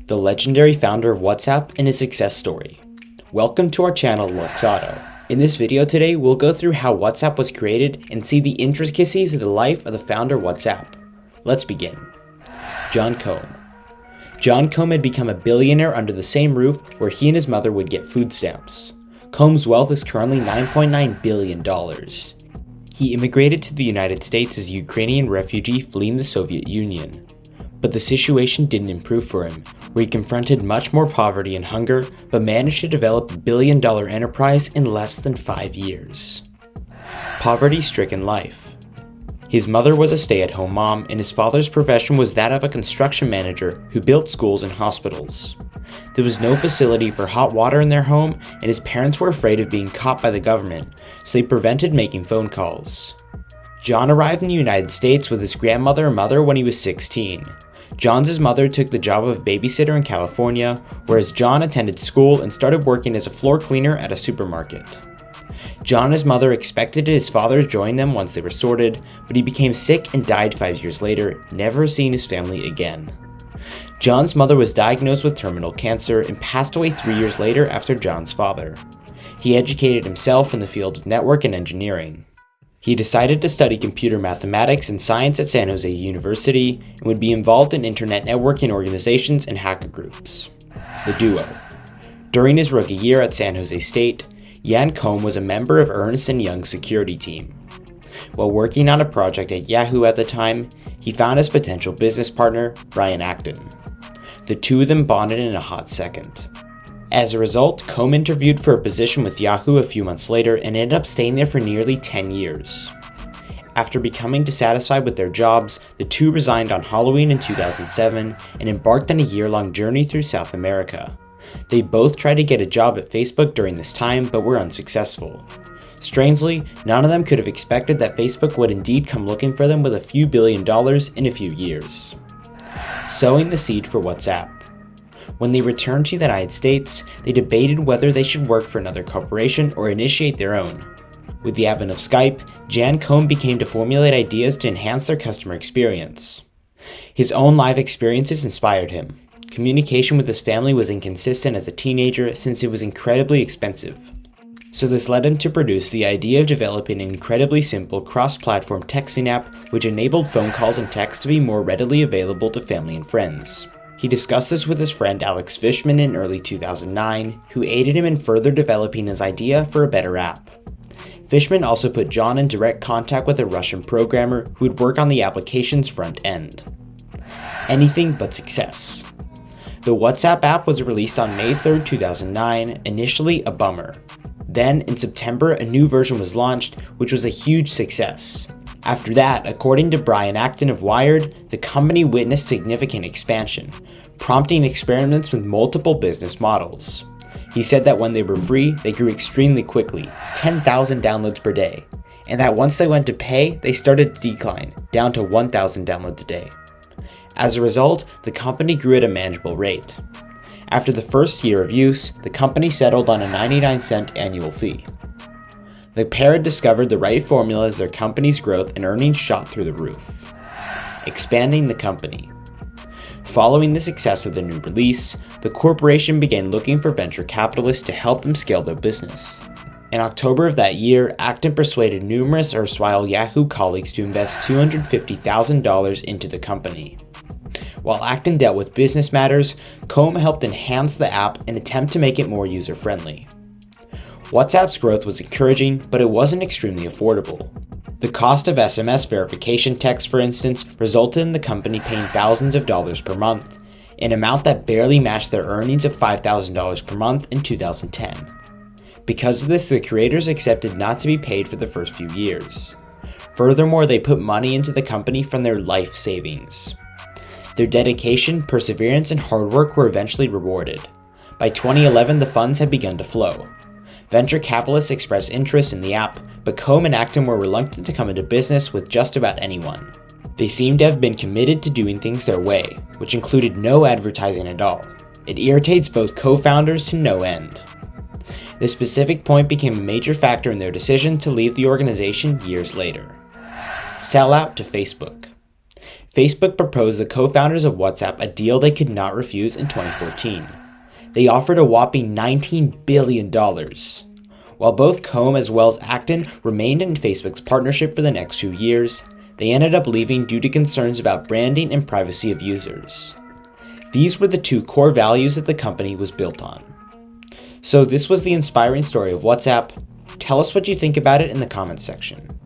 the legendary founder of WhatsApp and his success story. Welcome to our channel, Luxotto. In this video today, we'll go through how WhatsApp was created and see the intricacies of the life of the founder of WhatsApp. Let's begin. John Combe. John Combe had become a billionaire under the same roof where he and his mother would get food stamps. Combe's wealth is currently $9.9 billion. He immigrated to the United States as a Ukrainian refugee fleeing the Soviet Union. But the situation didn't improve for him, where he confronted much more poverty and hunger, but managed to develop a billion-dollar enterprise in less than 5 years. Poverty-stricken life. His mother was a stay-at-home mom, and his father's profession was that of a construction manager who built schools and hospitals. There was no facility for hot water in their home, and his parents were afraid of being caught by the government, so they prevented making phone calls. John arrived in the United States with his grandmother and mother when he was 16. John's mother took the job of babysitter in California, whereas John attended school and started working as a floor cleaner at a supermarket. John and his mother expected his father to join them once they were sorted, but he became sick and died 5 years later, never seeing his family again. John's mother was diagnosed with terminal cancer and passed away 3 years later after John's father. He educated himself in the field of network and engineering. He decided to study computer mathematics and science at San Jose University and would be involved in internet networking organizations and hacker groups. The duo. During his rookie year at San Jose State, Jan Combe was a member of Ernst & Young's security team. While working on a project at Yahoo at the time, he found his potential business partner, Brian Acton. The two of them bonded in a hot second. As a result, Combe interviewed for a position with Yahoo a few months later and ended up staying there for nearly 10 years. After becoming dissatisfied with their jobs, the two resigned on Halloween in 2007 and embarked on a year-long journey through South America. They both tried to get a job at Facebook during this time, but were unsuccessful. Strangely, none of them could have expected that Facebook would indeed come looking for them with a few $1 billion in a few years. Sowing the seed for WhatsApp. When they returned to the United States, they debated whether they should work for another corporation or initiate their own. With the advent of Skype, Jan Combe became to formulate ideas to enhance their customer experience. His own live experiences inspired him. Communication with his family was inconsistent as a teenager since it was incredibly expensive. So this led him to produce the idea of developing an incredibly simple cross-platform texting app which enabled phone calls and text to be more readily available to family and friends. He discussed this with his friend Alex Fishman in early 2009, who aided him in further developing his idea for a better app. Fishman also put John in direct contact with a Russian programmer who would work on the application's front end. Anything but success. The WhatsApp app was released on May 3, 2009, initially a bummer. Then, in September, a new version was launched, which was a huge success. After that, according to Brian Acton of Wired, the company witnessed significant expansion, prompting experiments with multiple business models. He said that when they were free, they grew extremely quickly, 10,000 downloads per day, and that once they went to pay, they started to decline, down to 1,000 downloads a day. As a result, the company grew at a manageable rate. After the first year of use, the company settled on a 99-cent annual fee. The pair had discovered the right formula as their company's growth and earnings shot through the roof. Expanding the company. Following the success of the new release, the corporation began looking for venture capitalists to help them scale their business. In October of that year, Acton persuaded numerous erstwhile Yahoo colleagues to invest $250,000 into the company. While Acton dealt with business matters, Combe helped enhance the app and attempt to make it more user-friendly. WhatsApp's growth was encouraging, but it wasn't extremely affordable. The cost of SMS verification text, for instance, resulted in the company paying thousands of dollars per month, an amount that barely matched their earnings of $5,000 per month in 2010. Because of this, the creators accepted not to be paid for the first few years. Furthermore, they put money into the company from their life savings. Their dedication, perseverance, and hard work were eventually rewarded. By 2011, the funds had begun to flow. Venture capitalists expressed interest in the app, but Combe and Acton were reluctant to come into business with just about anyone. They seemed to have been committed to doing things their way, which included no advertising at all. It irritates both co-founders to no end. This specific point became a major factor in their decision to leave the organization years later. Sell out to Facebook. Facebook proposed the co-founders of WhatsApp a deal they could not refuse in 2014. They offered a whopping $19 billion. While both Combe as well as Acton remained in Facebook's partnership for the next 2 years, they ended up leaving due to concerns about branding and privacy of users. These were the two core values that the company was built on. So this was the inspiring story of WhatsApp. Tell us what you think about it in the comments section.